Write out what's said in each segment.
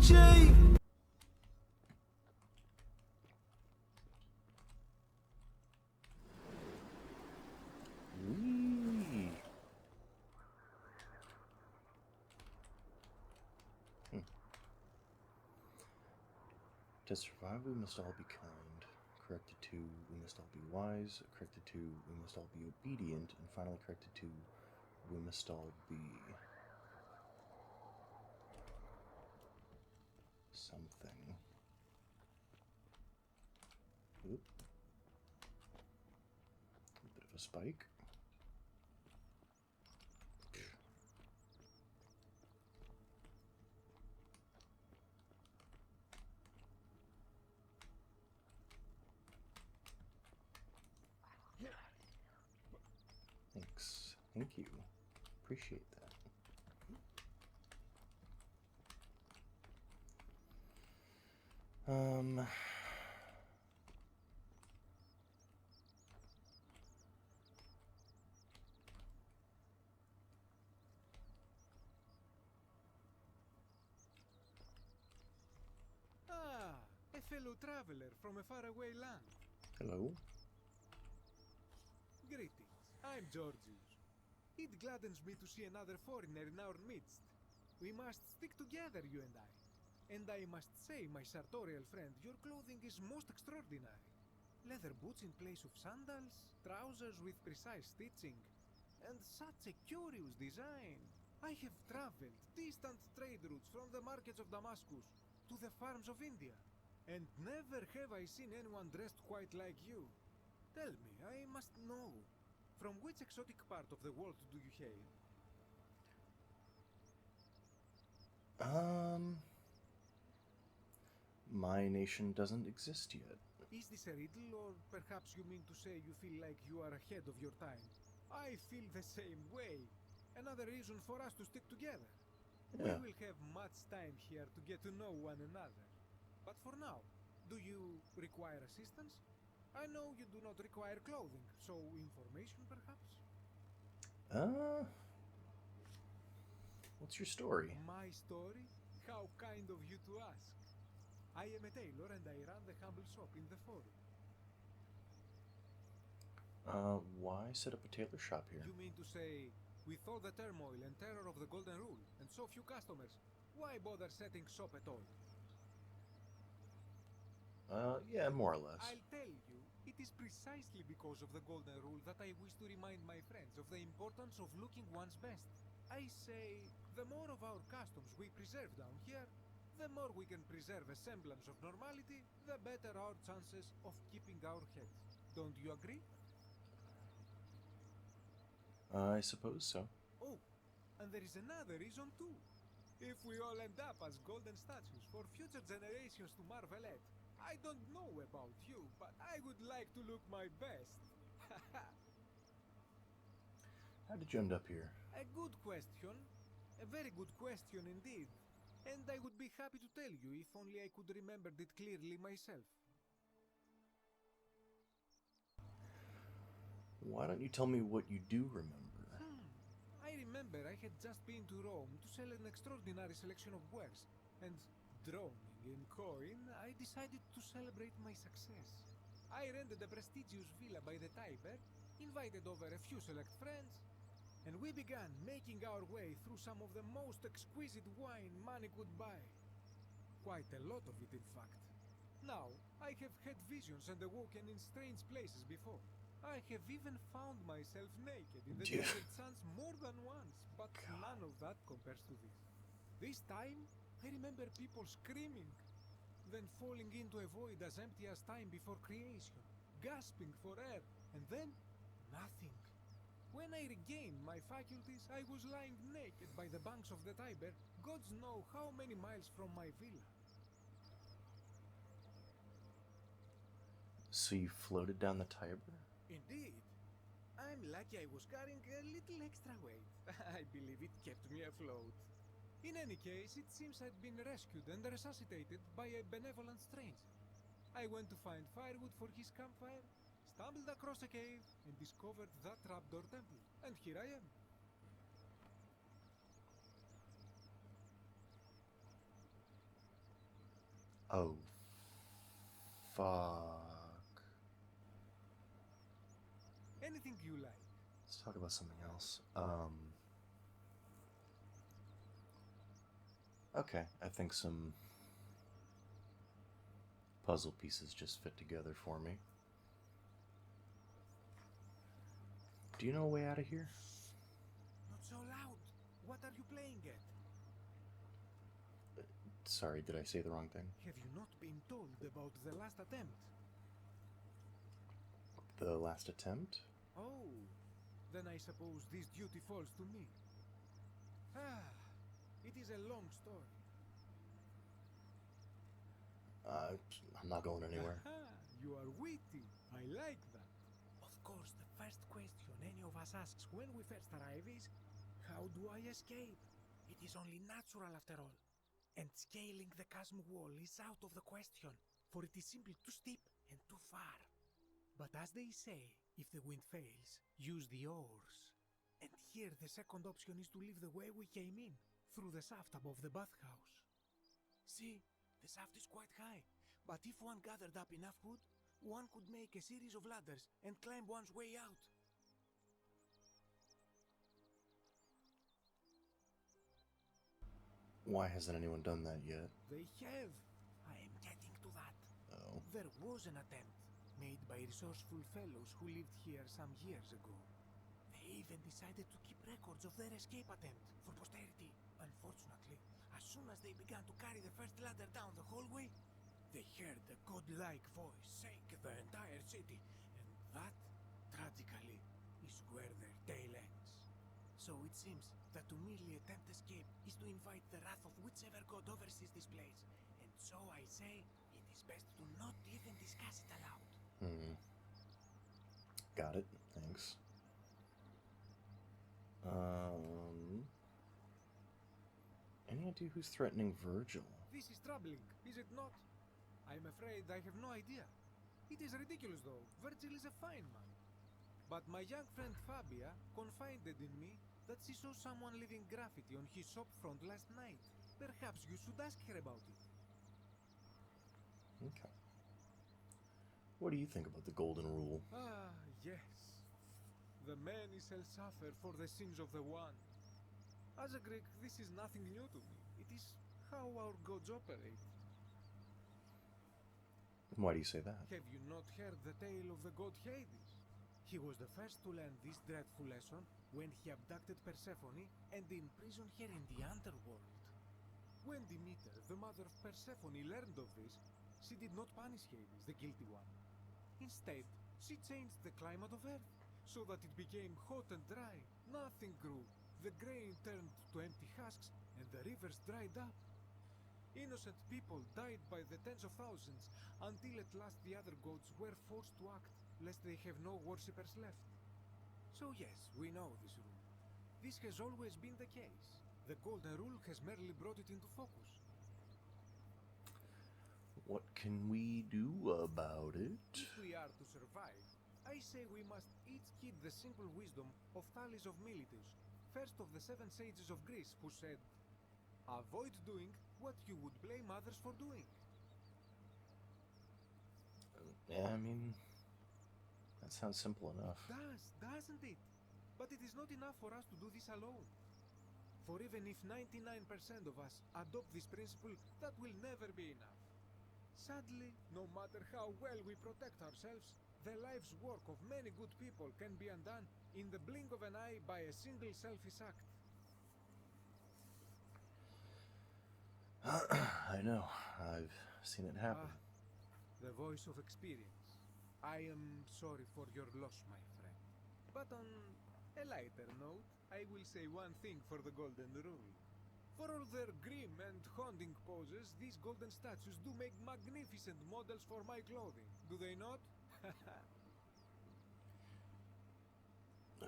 Scootchie. Whee! To survive, we must all be kind. Corrected 2, we must all be wise. Corrected 2, we must all be obedient. And finally, corrected 2, we must all be something. Oop. A bit of a spike. Thanks. Thank you. Appreciate that. Ah, a fellow traveler from a faraway land. Hello. Greetings, I'm Georgius. It gladdens me to see another foreigner in our midst. We must stick together, you and I. And I must say, my sartorial friend, your clothing is most extraordinary. Leather boots in place of sandals, trousers with precise stitching, and such a curious design. I have traveled distant trade routes from the markets of Damascus to the farms of India, and never have I seen anyone dressed quite like you. Tell me, I must know, from which exotic part of the world do you hail? My nation doesn't exist yet. Is this a riddle, or perhaps you mean to say you feel like you are ahead of your time? I feel the same way. Another reason for us to stick together. Yeah. We will have much time here to get to know one another. But for now, do you require assistance? I know you do not require clothing, so information perhaps? What's your story? My story? How kind of you to ask. I am a tailor and I run the humble shop in the forum. Why set up a tailor shop here? You mean to say, with all the turmoil and terror of the Golden Rule and so few customers, why bother setting shop at all? Yeah, more or less. I'll tell you, it is precisely because of the Golden Rule that I wish to remind my friends of the importance of looking one's best. I say, the more of our customs we preserve down here, the more we can preserve a semblance of normality, the better our chances of keeping our heads. Don't you agree? I suppose so. Oh, and there is another reason too. If we all end up as golden statues for future generations to marvel at, I don't know about you, but I would like to look my best. How did you end up here? A good question. A very good question indeed. And I would be happy to tell you if only I could remember it clearly myself. Why don't you tell me what you do remember? I remember I had just been to Rome to sell an extraordinary selection of wares, and droning in coin, I decided to celebrate my success. I rented a prestigious villa by the Tiber, invited over a few select friends, and we began making our way through some of the most exquisite wine money could buy. Quite a lot of it, in fact. Now, I have had visions and awoken in strange places before. I have even found myself naked in the desert sands more than once, but none of that compares to this. This time, I remember people screaming, then falling into a void as empty as time before creation, gasping for air, and then nothing. When I regained my faculties, I was lying naked by the banks of the Tiber, gods know how many miles from my villa. So you floated down the Tiber? Indeed. I'm lucky I was carrying a little extra weight. I believe it kept me afloat. In any case, it seems I'd been rescued and resuscitated by a benevolent stranger. I went to find firewood for his campfire, stumbled across a cave, and discovered that trapdoor temple. And here I am. Oh, fuck. Anything you like. Let's talk about something else. Okay, I think some puzzle pieces just fit together for me. Do you know a way out of here? Not so loud. What are you playing at? Sorry, did I say the wrong thing? Have you not been told about the last attempt? The last attempt? Oh, then I suppose this duty falls to me. Ah, it is a long story. I'm not going anywhere. Aha, you are witty. I like that. Of course, the first question any of us asks when we first arrive is, how do I escape? It is only natural after all. And scaling the chasm wall is out of the question, for it is simply too steep and too far. But as they say, if the wind fails, use the oars. And here the second option is to leave the way we came in, through the shaft above the bathhouse. See, the shaft is quite high, but if one gathered up enough wood, one could make a series of ladders and climb one's way out. Why hasn't anyone done that yet? They have. I am getting to that. Oh. There was an attempt, made by resourceful fellows who lived here some years ago. They even decided to keep records of their escape attempt for posterity. Unfortunately, as soon as they began to carry the first ladder down the hallway, they heard a godlike voice shake the entire city, and that, tragically, is where their tale ends. So it seems that to merely attempt escape is to invite the wrath of whichever god oversees this place, and so I say it is best to not even discuss it aloud. Got it. Thanks. Any idea who's threatening Virgil? This is troubling, is it not? I'm afraid I have no idea. It is ridiculous, though. Virgil is a fine man. But my young friend Fabia confided in me that she saw someone leaving graffiti on his shop front last night. Perhaps you should ask her about it. Okay. What do you think about the Golden Rule? Ah, yes. The many shall suffer for the sins of the one. As a Greek, this is nothing new to me. It is how our gods operate. Why do you say that? Have you not heard the tale of the god Hades? He was the first to learn this dreadful lesson when he abducted Persephone and imprisoned her in the underworld. When Demeter, the mother of Persephone, learned of this, she did not punish Hades, the guilty one. Instead, she changed the climate of Earth so that it became hot and dry. Nothing grew. The grain turned to empty husks and the rivers dried up. Innocent people died by the tens of thousands until at last the other gods were forced to act, lest they have no worshippers left. So yes, we know this rule. This has always been the case. The Golden Rule has merely brought it into focus. What can we do about it? If we are to survive, I say we must each heed the simple wisdom of Thales of Miletus, first of the 7 sages of Greece, who said, "Avoid doing what you would blame others for doing." Yeah, I mean, that sounds simple enough. Doesn't it? But it is not enough for us to do this alone. For even if 99% of us adopt this principle, that will never be enough. Sadly, no matter how well we protect ourselves, the life's work of many good people can be undone in the blink of an eye by a single selfish act. I know. I've seen it happen. The voice of experience. I am sorry for your loss, my friend. But on a lighter note, I will say one thing for the Golden Rule. For all their grim and haunting poses, these golden statues do make magnificent models for my clothing, do they not?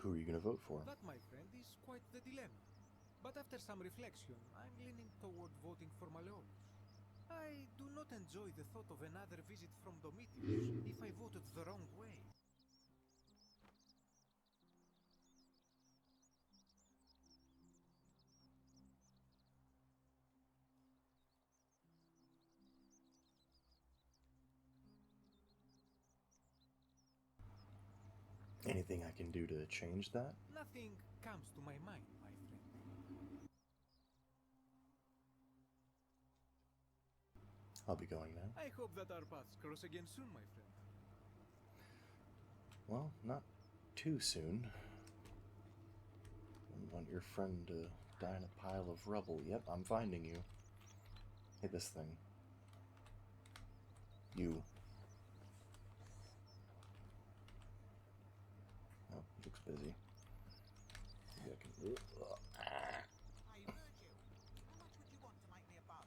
Who are you going to vote for? That, my friend, is quite the dilemma. But after some reflection, I'm leaning toward voting for Malleolus. I do not enjoy the thought of another visit from Domitius if I voted the wrong way. Anything I can do to change that? Nothing comes to my mind, my friend. I'll be going now. I hope that our paths cross again soon, my friend. Well, not too soon. I want your friend to die in a pile of rubble. Yep, I'm finding you. Hey, this thing. You. Oh, he looks busy. Maybe I can... Hey, Virgil, how much would you want to make me a bow?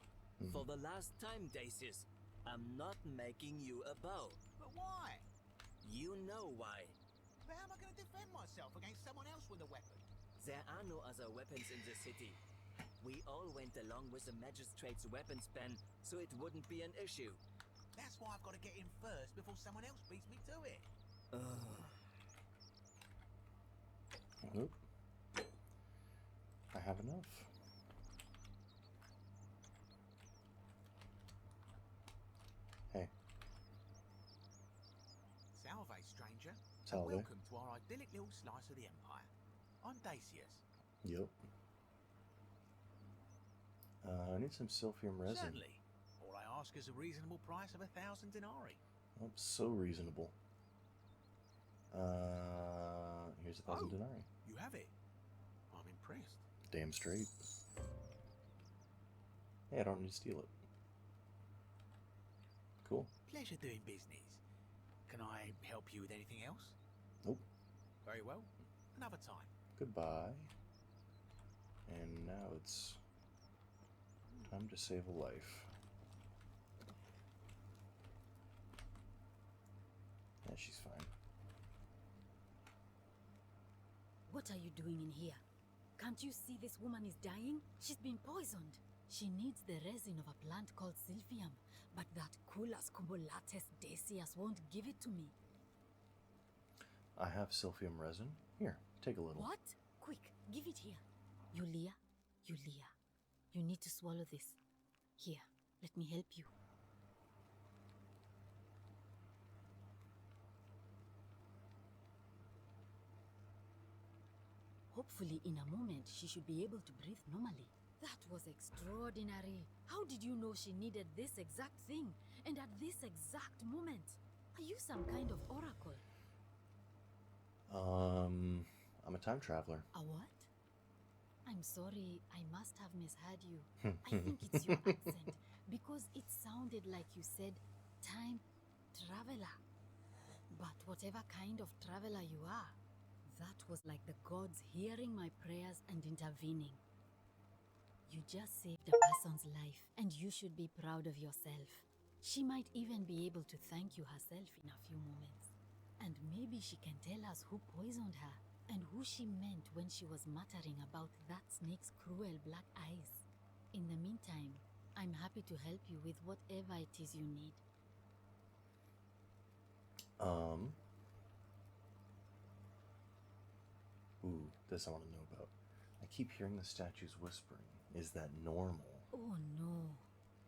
For the last time, Dacius, I'm not making you a bow. But why? You know why. But how am I going to defend myself against someone else with a weapon? There are no other weapons in the city. We all went along with the magistrate's weapons ban, so it wouldn't be an issue. That's why I've got to get in first before someone else beats me to it. Oop. I have enough. Hey. Salve, stranger. Salve. Welcome to our idyllic little slice of the Empire. I'm Dacius. Yep. I need some silphium resin. Certainly. All I ask is a reasonable price of 1,000 denarii. Oh, so reasonable. Here's 1,000 denarii. You have it. I'm impressed. Damn straight. Hey, I don't need to steal it. Cool. Pleasure doing business. Can I help you with anything else? Nope. Very well. Another time. Goodbye. And now it's time to save a life. Yeah, she's fine. What are you doing in here? Can't you see this woman is dying? She's been poisoned. She needs the resin of a plant called silphium, but that Culus cubulatus Decius won't give it to me. I have silphium resin. Here, take a little. What? Quick, give it here. Yulia, you need to swallow this. Here, let me help you. Hopefully, in a moment, she should be able to breathe normally. That was extraordinary. How did you know she needed this exact thing? And at this exact moment? Are you some kind of oracle? I'm a time traveler. A what? I'm sorry, I must have misheard you. I think it's your accent, because it sounded like you said time traveler. But whatever kind of traveler you are, that was like the gods hearing my prayers and intervening. You just saved a person's life, and you should be proud of yourself. She might even be able to thank you herself in a few moments. And maybe she can tell us who poisoned her, and who she meant when she was muttering about that snake's cruel black eyes. In the meantime, I'm happy to help you with whatever it is you need. Ooh, this I want to know about. I keep hearing the statues whispering. Is that normal? Oh no.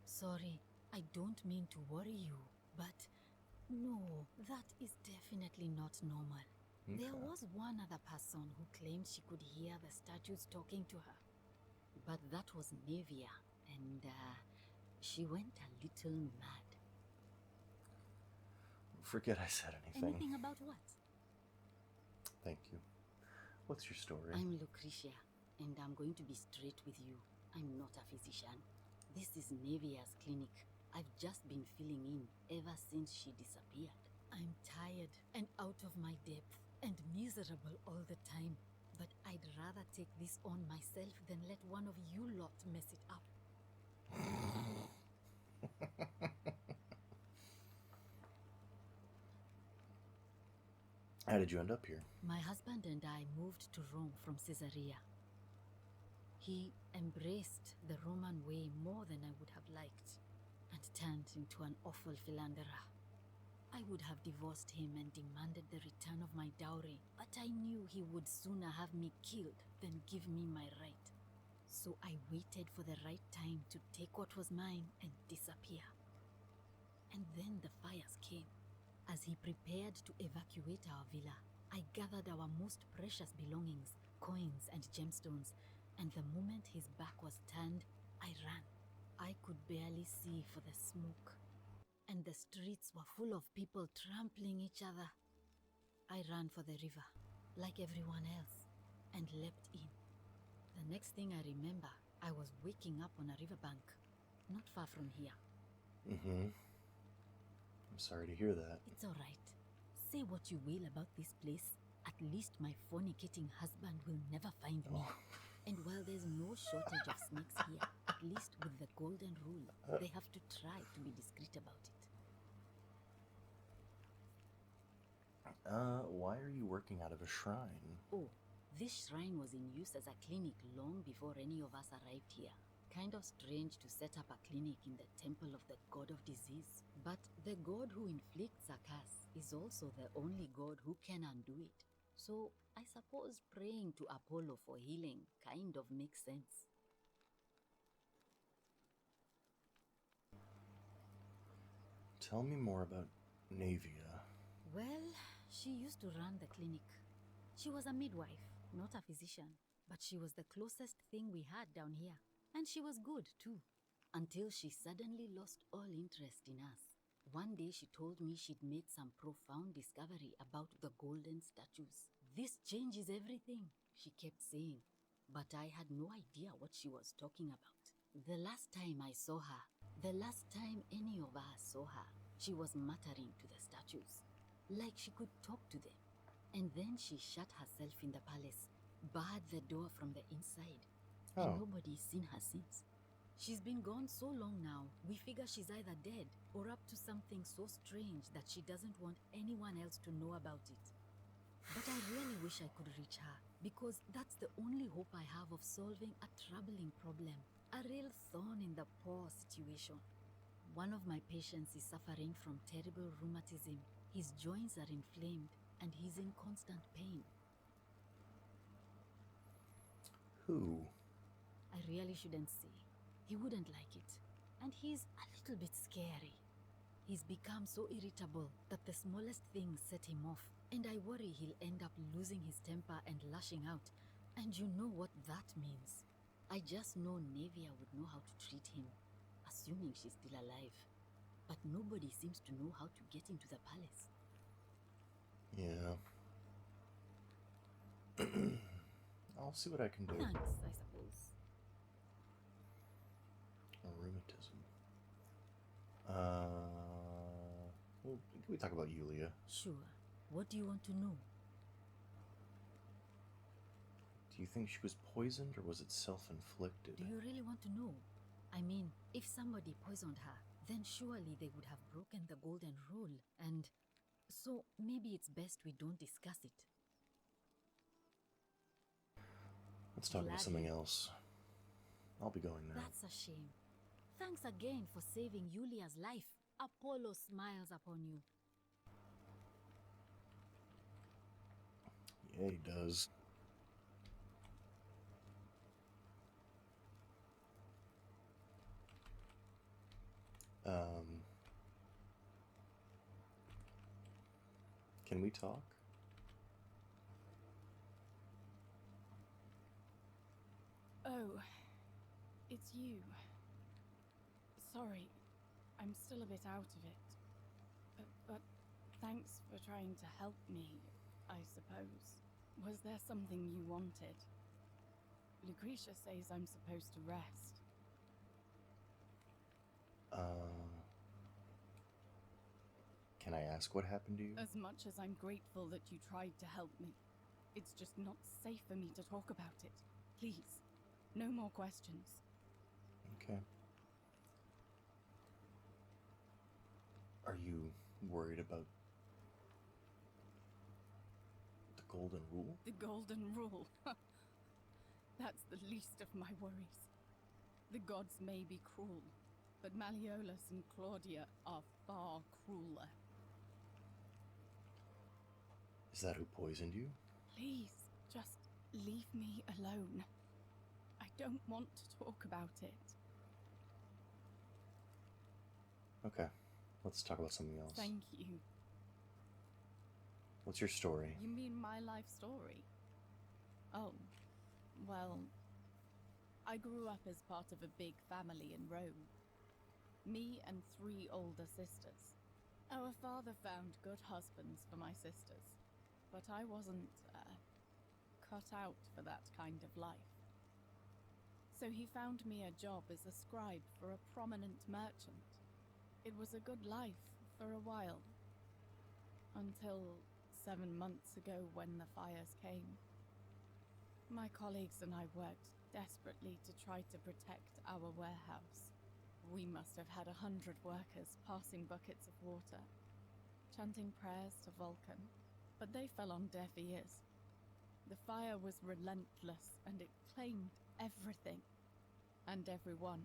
Sorry, I don't mean to worry you, but no, that is definitely not normal. Okay. There was one other person who claimed she could hear the statues talking to her. But that was Nevia, and she went a little mad. Forget I said anything. Anything about what? Thank you. What's your story? I'm Lucretia, and I'm going to be straight with you. I'm not a physician. This is Nevia's clinic. I've just been filling in ever since she disappeared. I'm tired and out of my depth and miserable all the time. But I'd rather take this on myself than let one of you lot mess it up. How did you end up here? My husband and I moved to Rome from Caesarea. He embraced the Roman way more than I would have liked, and turned into an awful philanderer. I would have divorced him and demanded the return of my dowry, but I knew he would sooner have me killed than give me my right. So I waited for the right time to take what was mine and disappear. And then the fires came. As he prepared to evacuate our villa, I gathered our most precious belongings, coins and gemstones, and the moment his back was turned, I ran. I could barely see for the smoke, and the streets were full of people trampling each other. I ran for the river, like everyone else, and leapt in. The next thing I remember, I was waking up on a riverbank, not far from here. Mm-hmm. I'm sorry to hear that. It's all right. Say what you will about this place. At least my fornicating husband will never find me. Oh. And while there's no shortage of snakes here, at least with the golden rule, they have to try to be discreet about it. Why are you working out of a shrine? Oh, this shrine was in use as a clinic long before any of us arrived here. Kind of strange to set up a clinic in the temple of the god of disease. But the god who inflicts a curse is also the only god who can undo it. So I suppose praying to Apollo for healing kind of makes sense. Tell me more about Navia. Well, she used to run the clinic. She was a midwife, not a physician, but she was the closest thing we had down here. And she was good, too, until she suddenly lost all interest in us. One day she told me she'd made some profound discovery about the golden statues. This changes everything, she kept saying, but I had no idea what she was talking about. The last time I saw her, the last time any of us saw her, she was muttering to the statues, like she could talk to them. And then she shut herself in the palace, barred the door from the inside. And nobody's seen her since. She's been gone so long now, we figure she's either dead or up to something so strange that she doesn't want anyone else to know about it. But I really wish I could reach her, because that's the only hope I have of solving a troubling problem, a real thorn in the paw situation. One of my patients is suffering from terrible rheumatism. His joints are inflamed and he's in constant pain. Who? I really shouldn't say. He wouldn't like it. And he's a little bit scary. He's become so irritable that the smallest things set him off. And I worry he'll end up losing his temper and lashing out. And you know what that means. I just know Navia would know how to treat him, assuming she's still alive. But nobody seems to know how to get into the palace. Yeah. I'll see what I can do. Thanks, I suppose. Rheumatism. Well, can we talk about Yulia? Sure. What do you want to know? Do you think she was poisoned or was it self-inflicted? Do you really want to know? I mean, if somebody poisoned her, then surely they would have broken the golden rule, and so maybe it's best we don't discuss it. Let's talk about something Gladly. else. I'll be going now. That's a shame. Thanks again for saving Yulia's life. Apollo smiles upon you. Yeah, he does. Can we talk? Oh, it's you. Sorry, I'm still a bit out of it. But thanks for trying to help me, I suppose. Was there something you wanted? Lucretia says I'm supposed to rest. Can I ask what happened to you? As much as I'm grateful that you tried to help me, it's just not safe for me to talk about it. Please, no more questions. Okay. Are you worried about the golden rule? The golden rule. That's the least of my worries. The gods may be cruel, but Malleolus and Claudia are far crueler. Is that who poisoned you? Please, just leave me alone. I don't want to talk about it. Okay, let's talk about something else. Thank you. What's your story? You mean my life story? Oh, well, I grew up as part of a big family in Rome. Me and 3 older sisters. Our father found good husbands for my sisters, but I wasn't, cut out for that kind of life. So he found me a job as a scribe for a prominent merchant. It was a good life for a while. Until 7 months ago when the fires came. My colleagues and I worked desperately to try to protect our warehouse. We must have had 100 workers passing buckets of water, chanting prayers to Vulcan, but they fell on deaf ears. The fire was relentless and it claimed everything and everyone.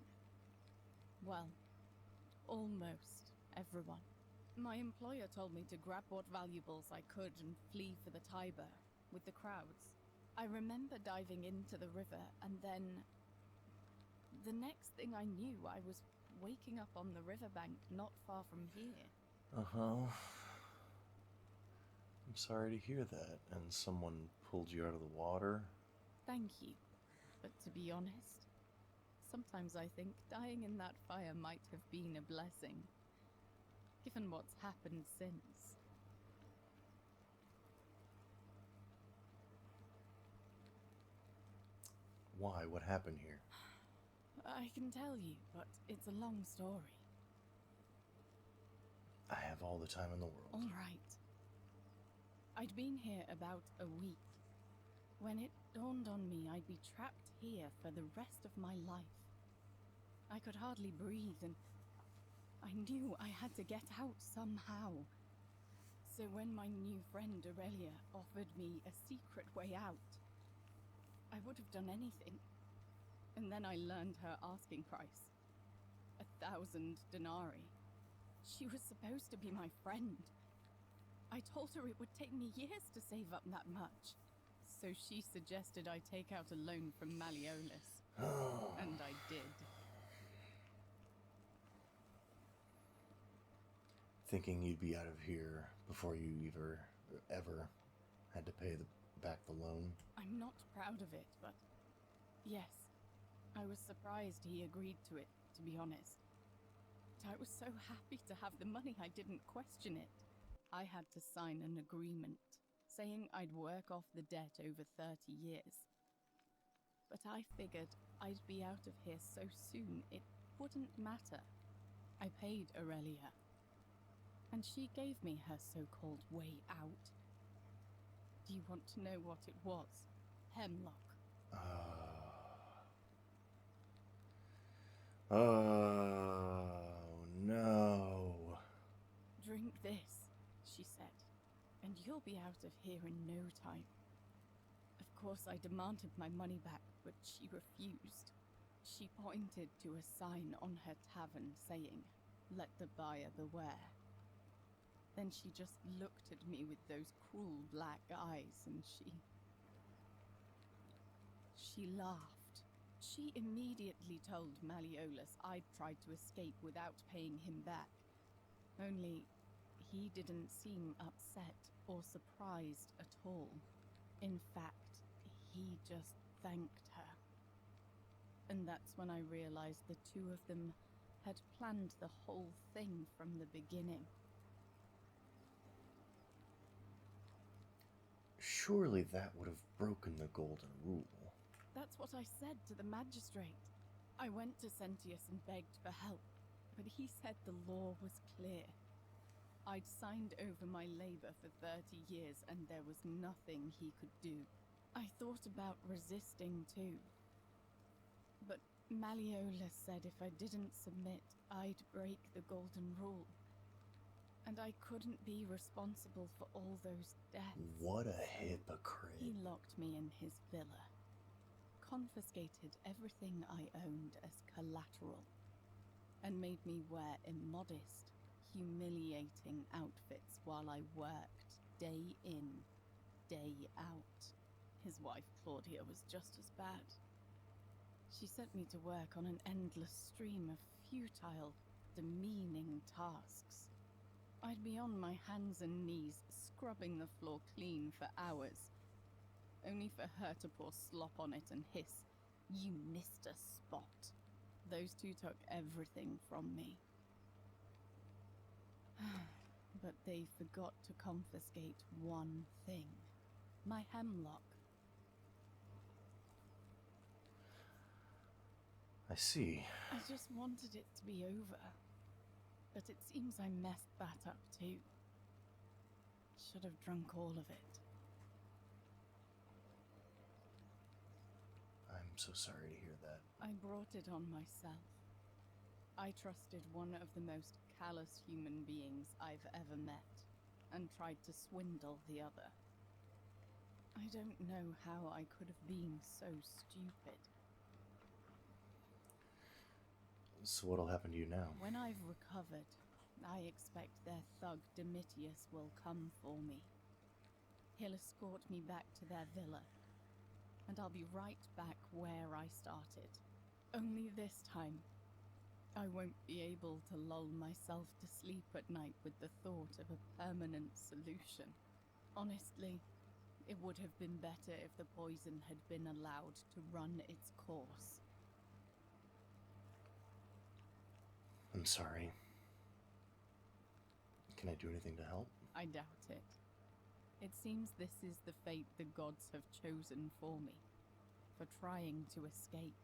Well, almost everyone. My employer told me to grab what valuables I could and flee for the Tiber with the crowds. I remember diving into the river and then... the next thing I knew, I was waking up on the riverbank not far from here. Uh-huh. I'm sorry to hear that. And someone pulled you out of the water? Thank you. But to be honest, sometimes I think dying in that fire might have been a blessing, given what's happened since. Why? What happened here? I can tell you, but it's a long story. I have all the time in the world. All right. I'd been here about a week when it dawned on me I'd be trapped here for the rest of my life. I could hardly breathe and I knew I had to get out somehow. So when my new friend Aurelia offered me a secret way out, I would have done anything. And then I learned her asking price. 1,000 denarii. She was supposed to be my friend. I told her it would take me years to save up that much. So she suggested I take out a loan from Malleolus. And I did. Thinking you'd be out of here before you ever had to pay back the loan? I'm not proud of it, but yes. I was surprised he agreed to it, to be honest. But I was so happy to have the money I didn't question it. I had to sign an agreement, saying I'd work off the debt over 30 years. But I figured I'd be out of here so soon it wouldn't matter. I paid Aurelia, and she gave me her so-called way out. Do you want to know what it was? Hemlock. Oh, no. Drink this, she said, and you'll be out of here in no time. Of course, I demanded my money back, but she refused. She pointed to a sign on her tavern saying, "Let the buyer beware." Then she just looked at me with those cruel black eyes and she laughed. She immediately told Malleolus I'd tried to escape without paying him back. Only, he didn't seem upset or surprised at all. In fact, he just thanked her. And that's when I realized the two of them had planned the whole thing from the beginning. Surely that would have broken the golden rule. That's what I said to the magistrate. I went to Sentius and begged for help, but he said the law was clear. I'd signed over my labor for 30 years and there was nothing he could do. I thought about resisting too. But Malleolus said if I didn't submit, I'd break the golden rule. And I couldn't be responsible for all those deaths. What a hypocrite. He locked me in his villa, confiscated everything I owned as collateral, and made me wear immodest, humiliating outfits while I worked day in, day out. His wife, Claudia, was just as bad. She sent me to work on an endless stream of futile, demeaning tasks. I'd be on my hands and knees, scrubbing the floor clean for hours, only for her to pour slop on it and hiss, "You missed a spot." Those two took everything from me. But they forgot to confiscate one thing. My hemlock. I see. I just wanted it to be over. But it seems I messed that up too. Should have drunk all of it. I'm so sorry to hear that. I brought it on myself. I trusted one of the most callous human beings I've ever met, and tried to swindle the other. I don't know how I could have been so stupid. So what'll happen to you now? When I've recovered, I expect their thug Domitius will come for me. He'll escort me back to their villa, and I'll be right back where I started. Only this time, I won't be able to lull myself to sleep at night with the thought of a permanent solution. Honestly, it would have been better if the poison had been allowed to run its course. I'm sorry. Can I do anything to help? I doubt it. It seems this is the fate the gods have chosen for me, for trying to escape.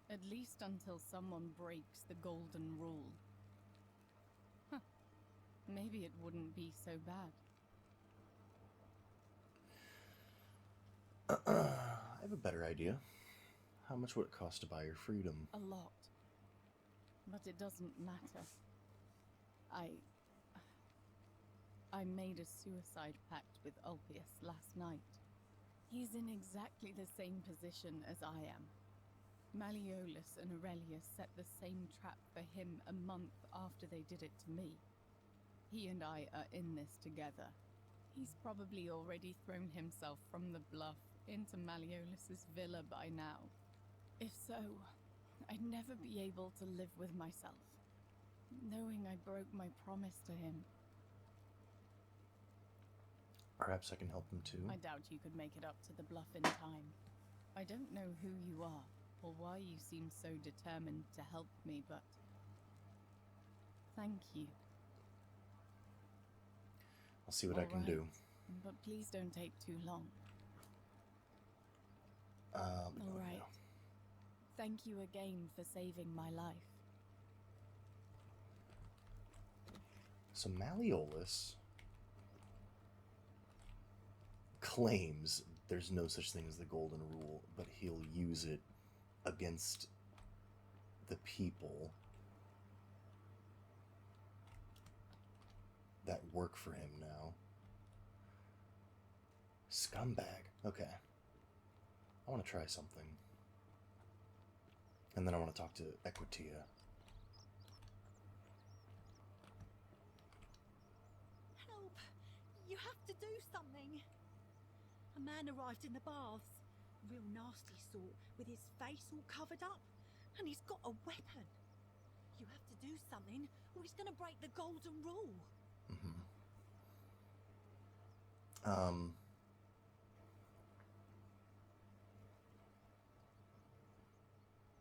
At least until someone breaks the golden rule. Huh. Maybe it wouldn't be so bad. I have a better idea. How much would it cost to buy your freedom? A lot. But it doesn't matter. I made a suicide pact with Ulpius last night. He's in exactly the same position as I am. Malleolus and Aurelius set the same trap for him a month after they did it to me. He and I are in this together. He's probably already thrown himself from the bluff into Malleolus's villa by now. If so, I'd never be able to live with myself, knowing I broke my promise to him. Perhaps I can help him too. I doubt you could make it up to the bluff in time. I don't know who you are, or why you seem so determined to help me, but thank you. I'll see what I can do. But please don't take too long. All right. Thank you again for saving my life. So Malleolus claims there's no such thing as the golden rule, but he'll use it against the people that work for him now. Scumbag. Okay. I want to try something. And then I want to talk to Equitia. Help! You have to do something! A man arrived in the baths. Real nasty sort, with his face all covered up. And he's got a weapon. You have to do something, or he's gonna break the golden rule.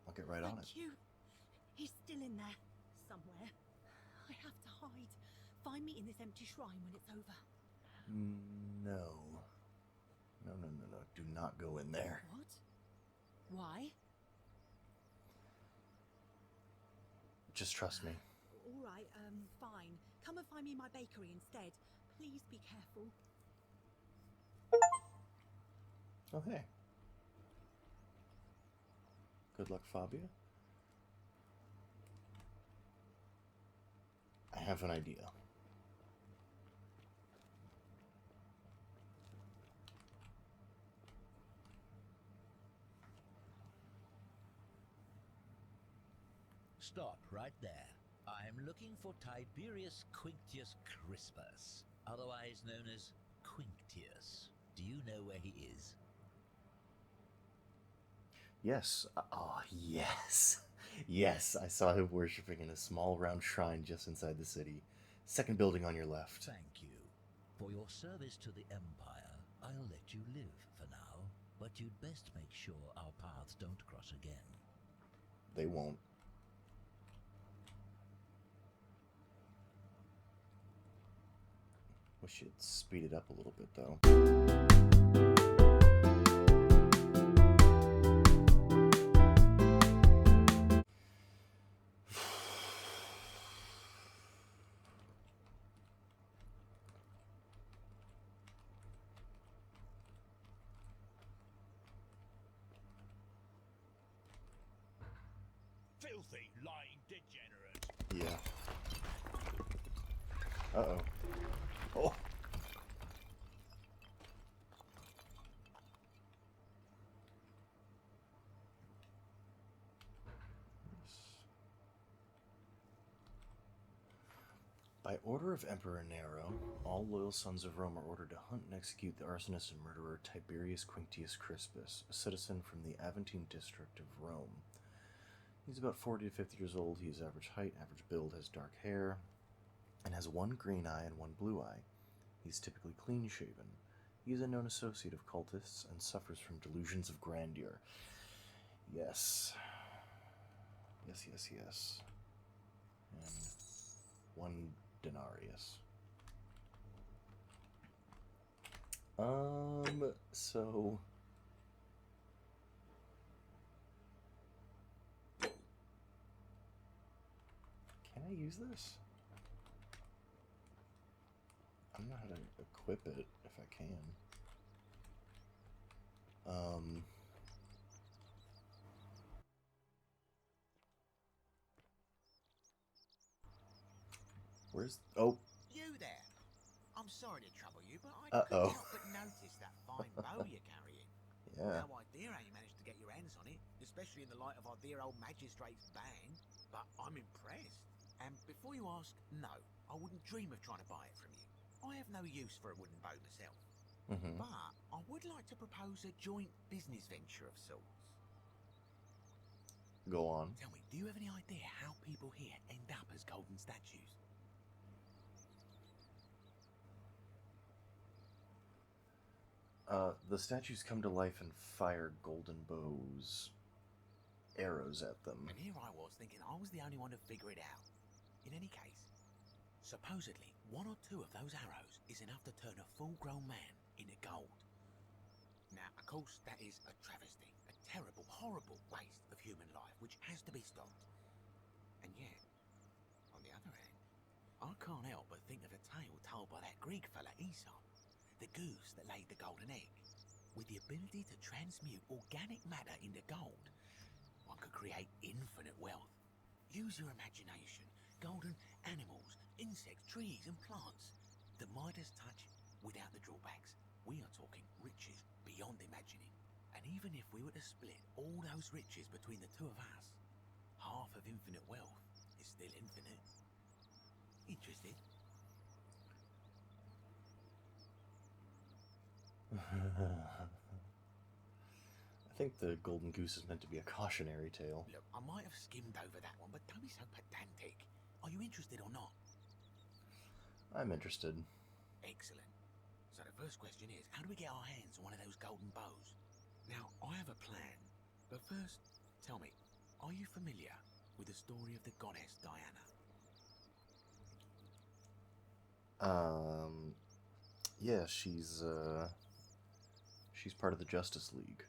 I'll get right on it. Thank you. He's still in there, somewhere. I have to hide. Find me in this empty shrine when it's over. No. No. Do not go in there. What? Why? Just trust me. All right, fine. Come and find me in my bakery instead. Please be careful. Oh, hey. Good luck, Fabia. I have an idea. Stop right there. I'm looking for Tiberius Quinctius Crispus, otherwise known as Quinctius. Do you know where he is? Yes. Yes. Yes, I saw him worshipping in a small round shrine just inside the city. Second building on your left. Thank you. For your service to the Empire, I'll let you live for now, but you'd best make sure our paths don't cross again. They won't. Wish you'd speed it up a little bit, though. Filthy, lying degenerate. Yeah. Uh-oh. Oh. By order of Emperor Nero, all loyal sons of Rome are ordered to hunt and execute the arsonist and murderer Tiberius Quinctius Crispus, a citizen from the Aventine district of Rome. He's about 40 to 50 years old. He is average height, average build, has dark hair, and has one green eye and one blue eye. He's typically clean-shaven. He is a known associate of cultists and suffers from delusions of grandeur. Yes. Yes, yes, yes. And 1 denarius. So... Can I use this? I don't know how to equip it, if I can. Where's... Oh. You there. I'm sorry to trouble you, but I Uh-oh. couldn't help but notice that fine bow you're carrying. Yeah. No idea how you managed to get your hands on it, especially in the light of our dear old magistrate's ban, but I'm impressed. And before you ask, no, I wouldn't dream of trying to buy it from you. I have no use for a wooden bow myself. Mm-hmm. But I would like to propose a joint business venture of sorts. Go on. Tell me, do you have any idea how people here end up as golden statues? The statues come to life and fire golden bows, arrows at them. And here I was thinking I was the only one to figure it out. In any case, supposedly 1 or 2 of those arrows is enough to turn a full-grown man into gold. Now, of course, that is a travesty, a terrible, horrible waste of human life, which has to be stopped. And yet, on the other hand, I can't help but think of a tale told by that Greek fella Aesop, the goose that laid the golden egg. With the ability to transmute organic matter into gold, one could create infinite wealth. Use your imagination. Golden animals, insects, trees and plants. The Midas touch without the drawbacks. We are talking riches beyond imagining. And even if we were to split all those riches between the 2 of us, half of infinite wealth is still infinite. Interested? I think the golden goose is meant to be a cautionary tale. Look, I might have skimmed over that one, but don't be so pedantic. Are you interested or not? I'm interested. Excellent. So the first question is, how do we get our hands on one of those golden bows? Now, I have a plan. But first, tell me, are you familiar with the story of the goddess Diana? Yeah, she's part of the Justice League.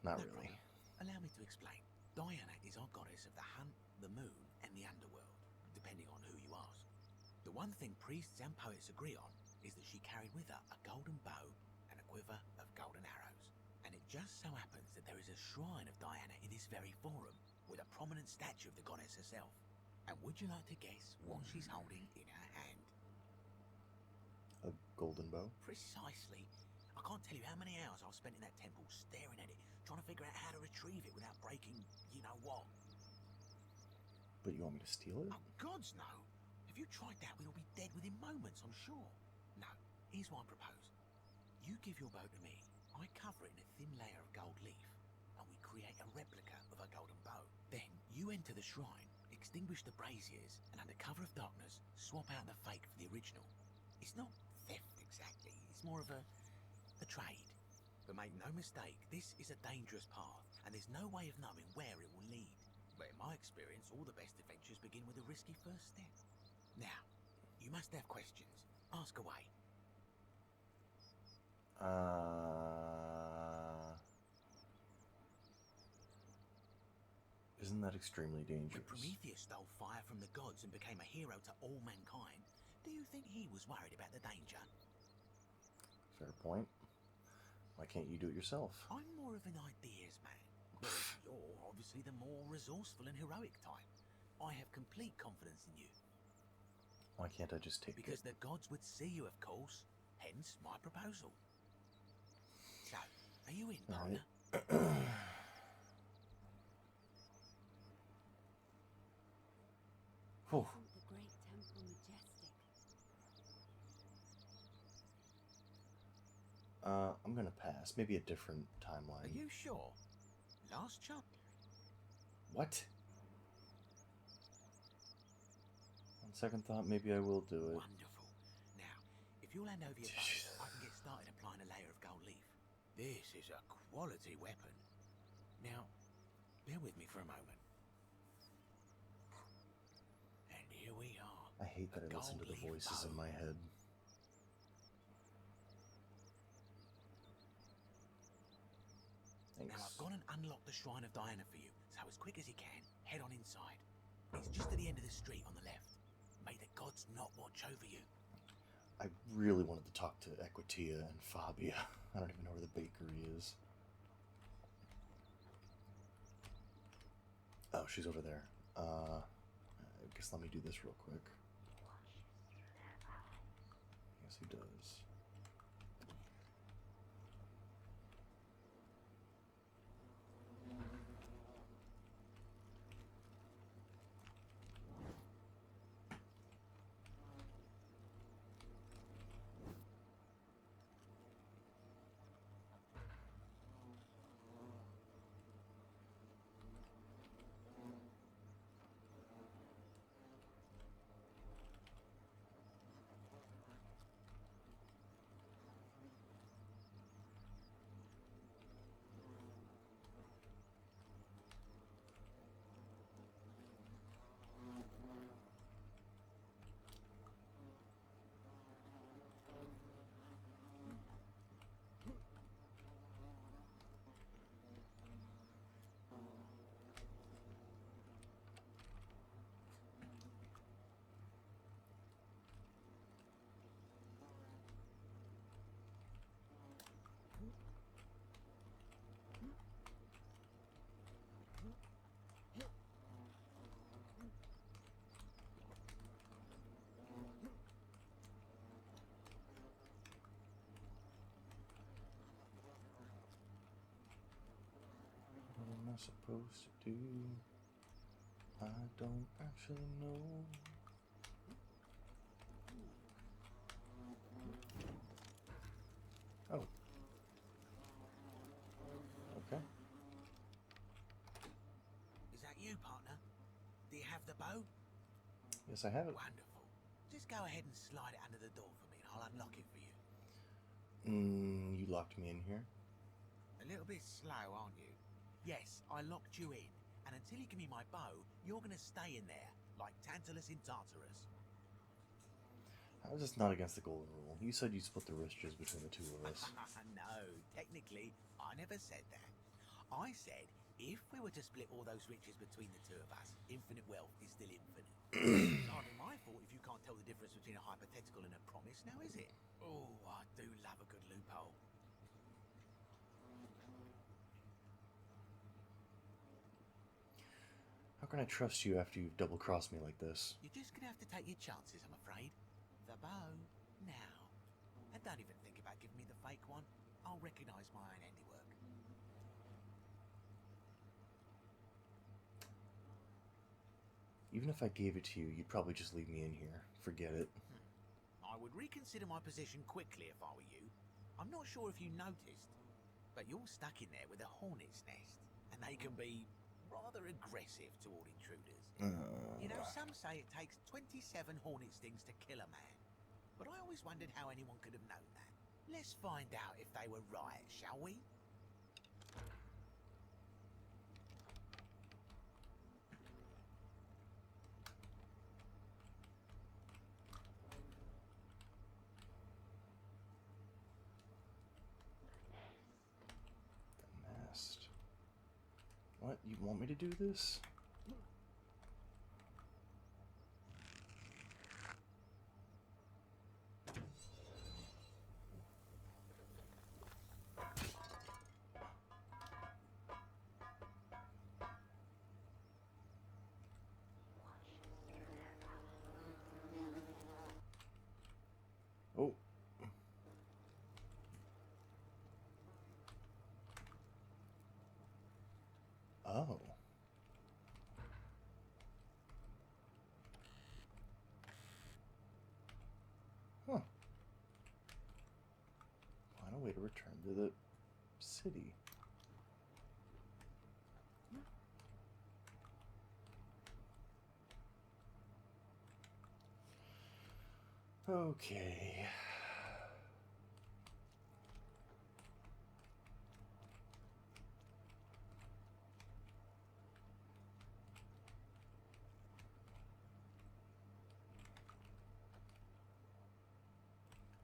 Not No really. problem. Allow me to explain. Diana is our goddess of the hunt, the moon, and the underworld, depending on who you ask. The one thing priests and poets agree on is that she carried with her a golden bow and a quiver of golden arrows. And it just so happens that there is a shrine of Diana in this very forum, with a prominent statue of the goddess herself. And would you like to guess what she's holding in her hand? A golden bow? Precisely. I can't tell you how many hours I've spent in that temple staring at it, trying to figure out how to retrieve it without breaking you-know-what. But you want me to steal it? Oh, gods no! If you tried that, we'd all be dead within moments, I'm sure. No, here's what I propose. You give your bow to me, I cover it in a thin layer of gold leaf, and we create a replica of a golden bow. Then you enter the shrine, extinguish the braziers and under cover of darkness, swap out the fake for the original. It's not theft exactly, it's more of a trade. But make no mistake, this is a dangerous path, and there's no way of knowing where it will lead. But in my experience, all the best adventures begin with a risky first step. Now, you must have questions. Ask away. Isn't that extremely When dangerous? Prometheus stole fire from the gods and became a hero to all mankind, do you think he was worried about the danger? Fair point. Why can't you do it yourself? I'm more of an ideas man. Whereas you're obviously the more resourceful and heroic type. I have complete confidence in you. Why can't I just take Because it? the gods would see you, of course. Hence my proposal. So, are you in, partner? Alright. Whew. Isn't the great temple majestic? I'm gonna pass. Maybe a different Are timeline. you sure? Last chance. What? On second thought, maybe I will do it. Wonderful. Now, if you'll hand over your Jesus. bow, I can get started applying a layer of gold leaf. This is a quality weapon. Now, bear with me for a moment. And here we are. I hate that A I listen to the gold leaf voices in bow. my head. Now, Thanks. I've gone and unlocked the Shrine of Diana for you, so as quick as you can, head on inside. It's just at the end of the street on the left. May the gods not watch over you. I really wanted to talk to Equitia and Fabia. I don't even know where the bakery is. Oh, she's over there. I guess let me do this real quick. Yes, he does. What am I supposed to do? I don't actually know. Oh. Okay. Is that you, partner? Do you have the bow? Yes, I have it. Wonderful. Just go ahead and slide it under the door for me and I'll unlock it for you. You locked me in here? A little bit slow, aren't you? Yes, I locked you in. And until you give me my bow, you're going to stay in there, like Tantalus in Tartarus. How is this not against the golden rule? You said you'd split the riches between the two of us. No, technically, I never said that. I said, if we were to split all those riches between the two of us, infinite wealth is still infinite. It's hardly my fault if you can't tell the difference between a hypothetical and a promise, now is it? Oh, I do love a good loophole. How can I trust you after you've double-crossed me like this? You're just going to have to take your chances, I'm afraid. The bow, now. And don't even think about giving me the fake one. I'll recognise my own handiwork. Even if I gave it to you, you'd probably just leave me in here. Forget it. I would reconsider my position quickly if I were you. I'm not sure if you noticed, but you're stuck in there with a hornet's nest, and they can be rather aggressive toward intruders. You Some say it takes 27 hornet stings to kill a man. But I always wondered how anyone could have known that. Let's find out if they were right, shall we? The mast. What? You want me to do this? Oh. Oh. Huh. Find a way to return to the city. Okay.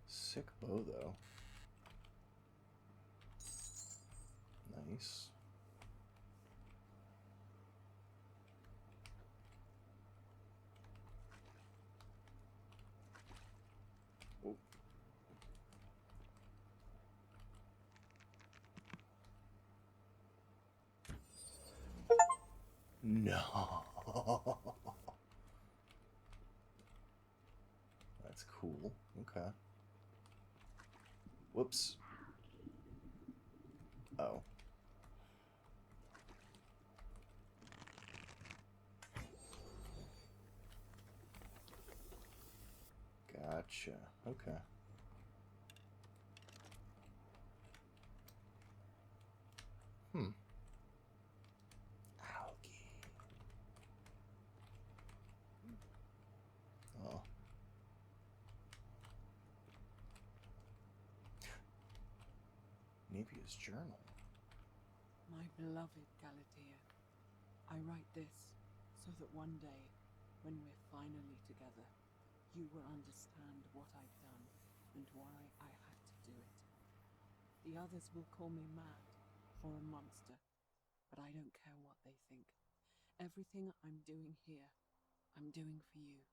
Sick bow, though. Nice. Oh. No. That's cool. Okay. Whoops. Oh. Gotcha. Okay. Hmm. Algae. Oh. Nevia's journal. My beloved Galatea, I write this so that one day, when we're finally together, you will understand what I've done and why I had to do it. The others will call me mad or a monster, but I don't care what they think. Everything I'm doing here, I'm doing for you.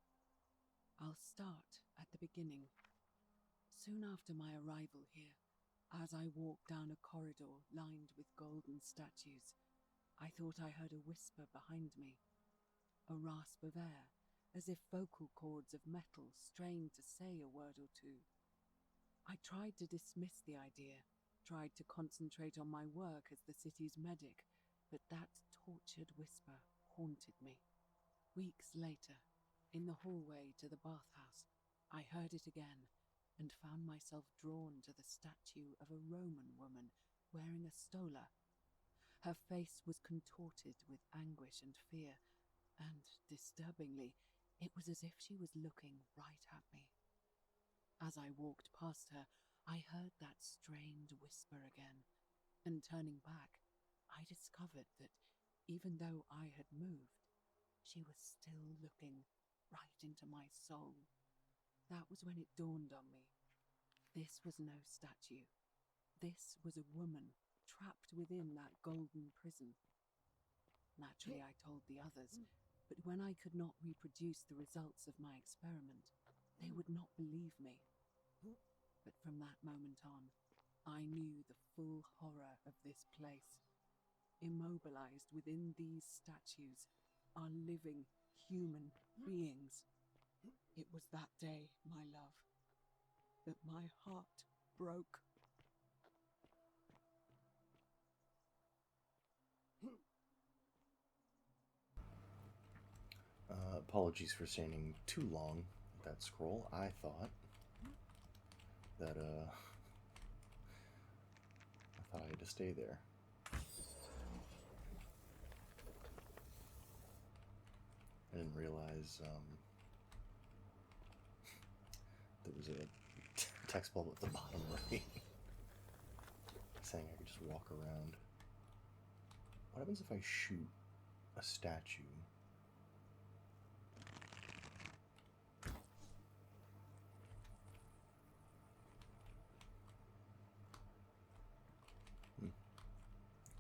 I'll start at the beginning. Soon after my arrival here, as I walked down a corridor lined with golden statues, I thought I heard a whisper behind me, a rasp of air, as if vocal cords of metal strained to say a word or two. I tried to dismiss the idea, tried to concentrate on my work as the city's medic, but that tortured whisper haunted me. Weeks later, in the hallway to the bathhouse, I heard it again and found myself drawn to the statue of a Roman woman wearing a stola. Her face was contorted with anguish and fear, and, disturbingly, it was as if she was looking right at me. As I walked past her, I heard that strained whisper again, and turning back, I discovered that, even though I had moved, she was still looking right into my soul. That was when it dawned on me. This was no statue. This was a woman trapped within that golden prison. Naturally, I told the others, but when I could not reproduce the results of my experiment, they would not believe me. But from that moment on, I knew the full horror of this place. Immobilized within these statues are living human beings. It was that day, my love, that my heart broke. Apologies for standing too long with that scroll. I thought that, I had to stay there. I didn't realize there was a text bubble at the bottom right saying I could just walk around. What happens if I shoot a statue?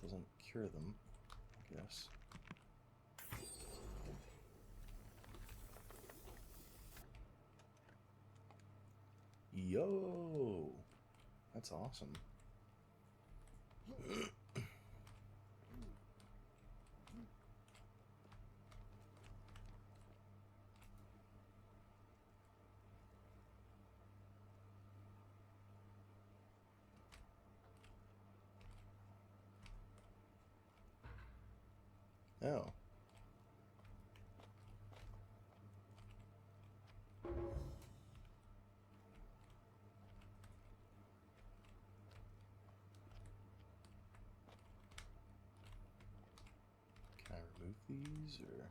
Doesn't cure them, I guess. Yo! That's awesome. Oh. Can I remove these, or?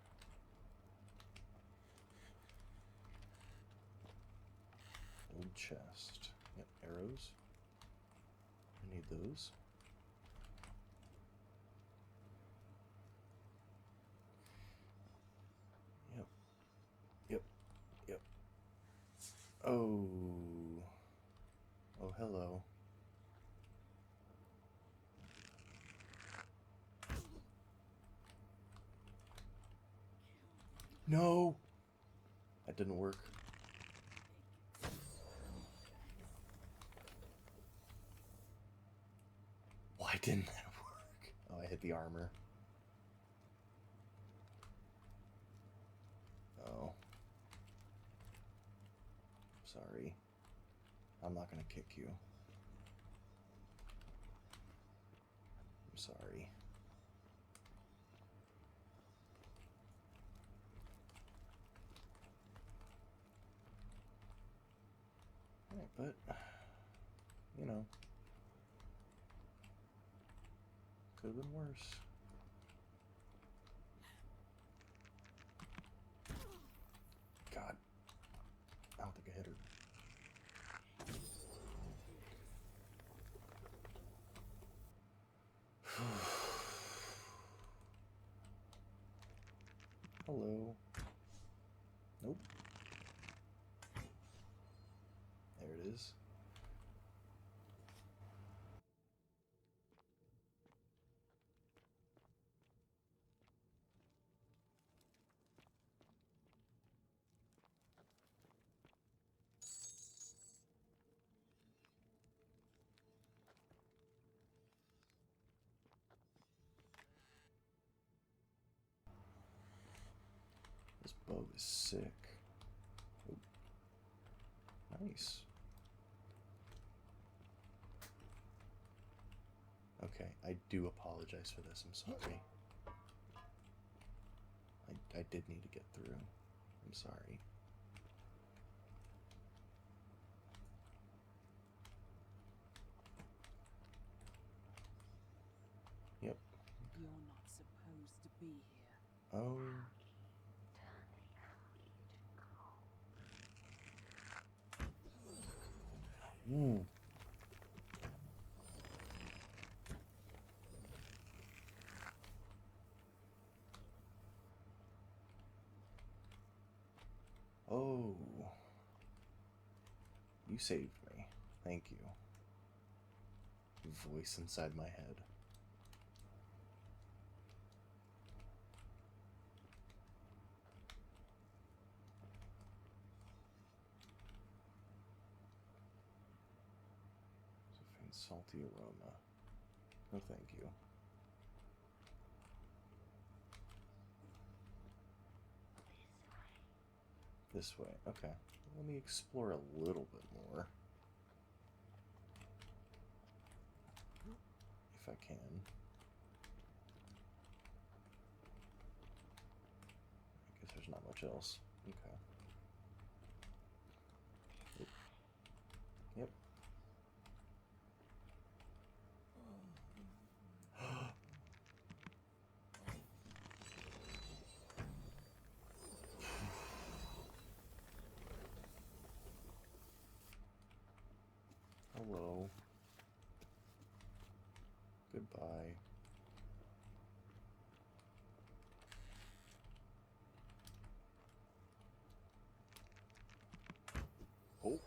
Old chest. Yep, arrows. I need those. Yep. Yep. Yep. Oh. Oh, hello. No! That didn't work. Why didn't that work? Oh, I hit the armor. Oh. Sorry. I'm not gonna kick you. I'm sorry. Alright, but, you know, could have been worse. God. I don't think I hit her. Hello. Nope. There it is. This bow is sick. Oh. Nice. Okay, I do apologize for this. I'm sorry. I did need to get through. I'm sorry. Yep. You're not supposed to be here. Oh. Ooh. Oh. You saved me. Thank you. Voice inside my head. It's a faint salty aroma. No, thank you. This way. Okay. Let me explore a little bit more. If I can. I guess there's not much else. Okay. Yep. Bye. Oh.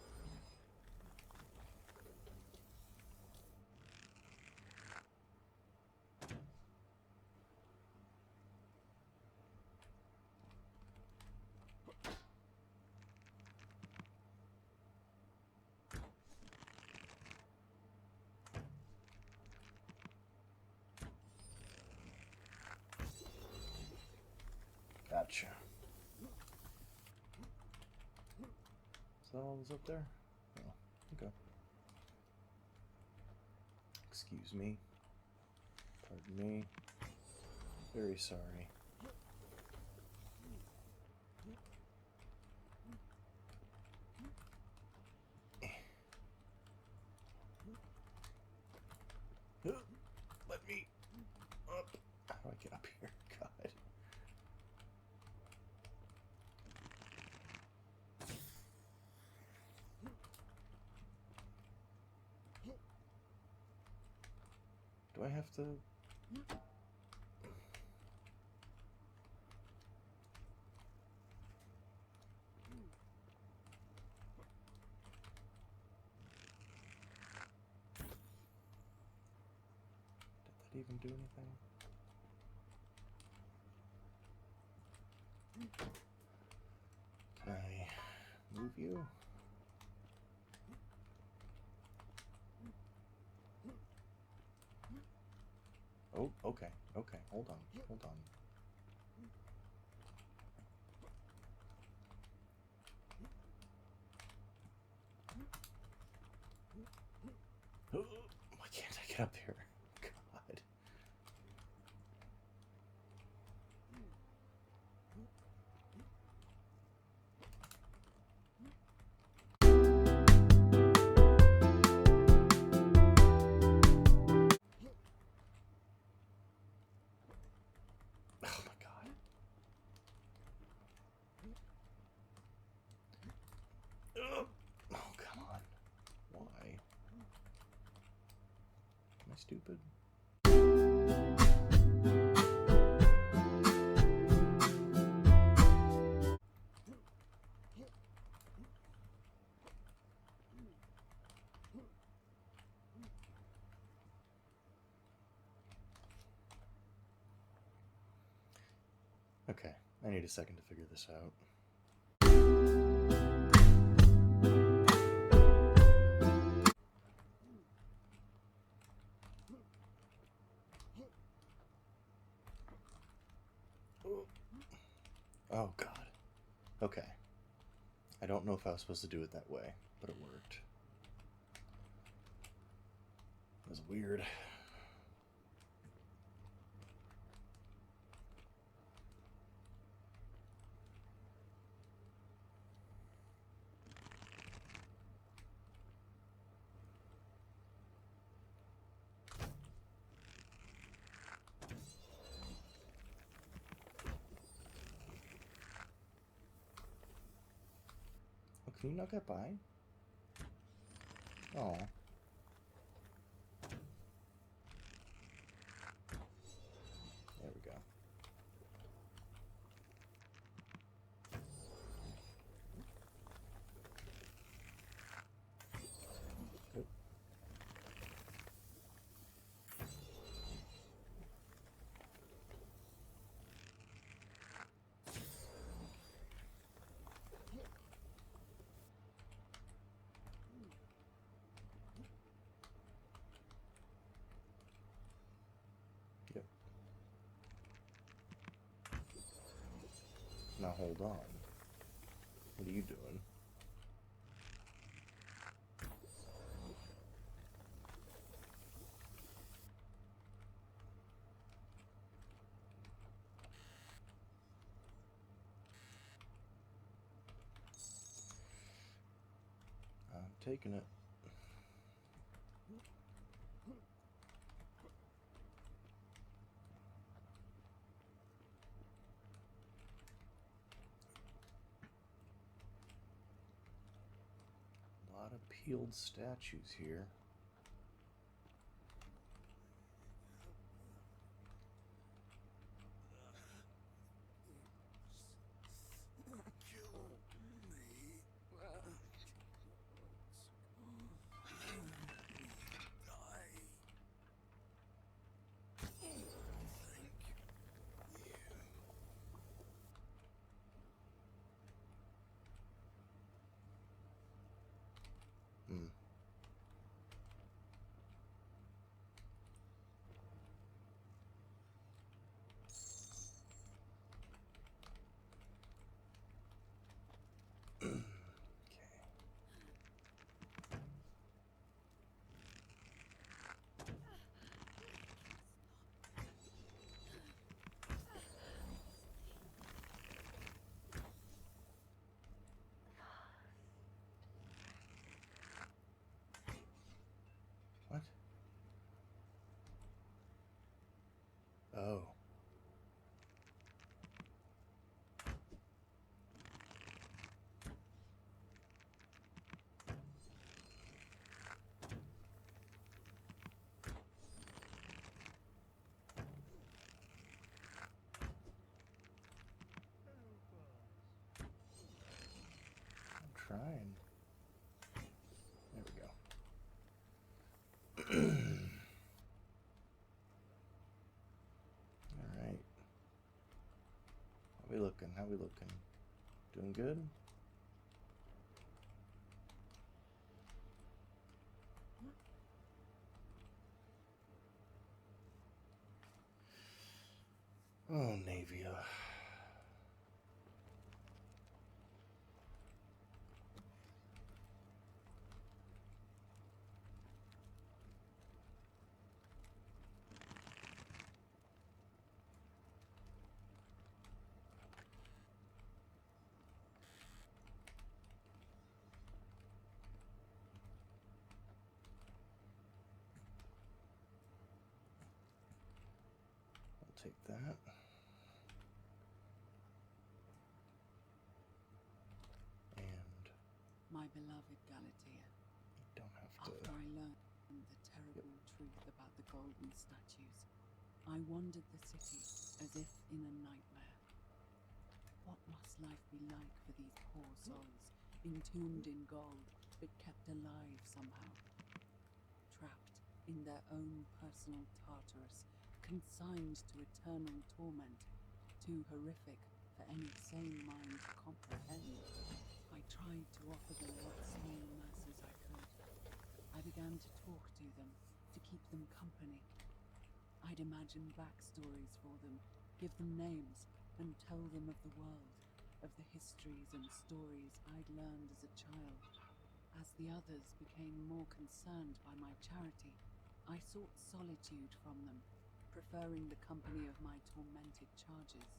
Gotcha. Is that all that's up there? Oh, okay. Excuse me. Pardon me. Very sorry. Let me up. How do I get up here? God. Do I have to? Did that even do anything? Can I move you? Oh, okay, okay, hold on, hold on. Why can't I get up there? God. Oh my God. Oh, come on. Why? Am I stupid? Okay, I need a second to figure this out. Oh God. Okay. I don't know if I was supposed to do it that way, but it worked. It was weird. Oh, can you not get by? Oh. There we go. Good. Yep. Now hold on. What are you doing? I'm taking it. A lot of peeled statues here. trying. There we go. All right. How we looking? How we looking? Doing good? Oh, Navia. I'll take that. And My beloved Galatea, don't have to. after I learned the terrible truth about the golden statues, I wandered the city as if in a nightmare. What must life be like for these poor souls, entombed in gold, but kept alive somehow? Trapped in their own personal Tartarus, consigned to eternal torment, too horrific for any sane mind to comprehend. I tried to offer them what small mercies I could. I began to talk to them, to keep them company. I'd imagine backstories for them, give them names, and tell them of the world, of the histories and stories I'd learned as a child. As the others became more concerned by my charity, I sought solitude from them, preferring the company of my tormented charges.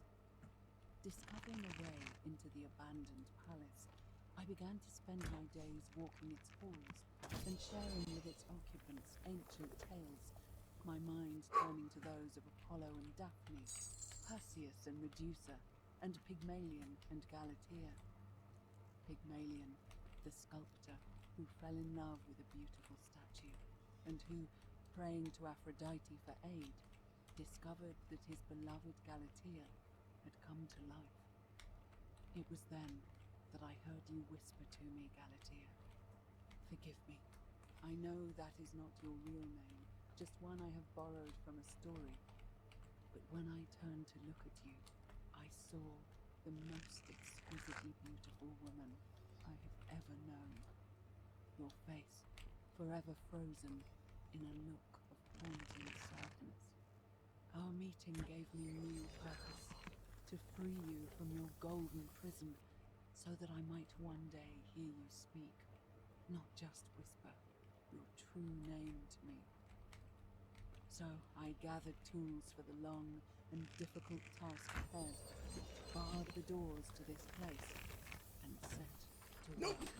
Discovering a way into the abandoned palace, I began to spend my days walking its halls and sharing with its occupants ancient tales, my mind turning to those of Apollo and Daphne, Perseus and Medusa, and Pygmalion and Galatea. Pygmalion, the sculptor who fell in love with a beautiful statue, and who, praying to Aphrodite for aid, discovered that his beloved Galatea had come to life. It was then that I heard you whisper to me, Galatea. Forgive me. I know that is not your real name, just one I have borrowed from a story. But when I turned to look at you, I saw the most exquisitely beautiful woman I have ever known. Your face, forever frozen in a look of haunting sadness. Our meeting gave me a new purpose, to free you from your golden prison, so that I might one day hear you speak, not just whisper your true name to me. So I gathered tools for the long and difficult task ahead, barred the doors to this place, and set to work.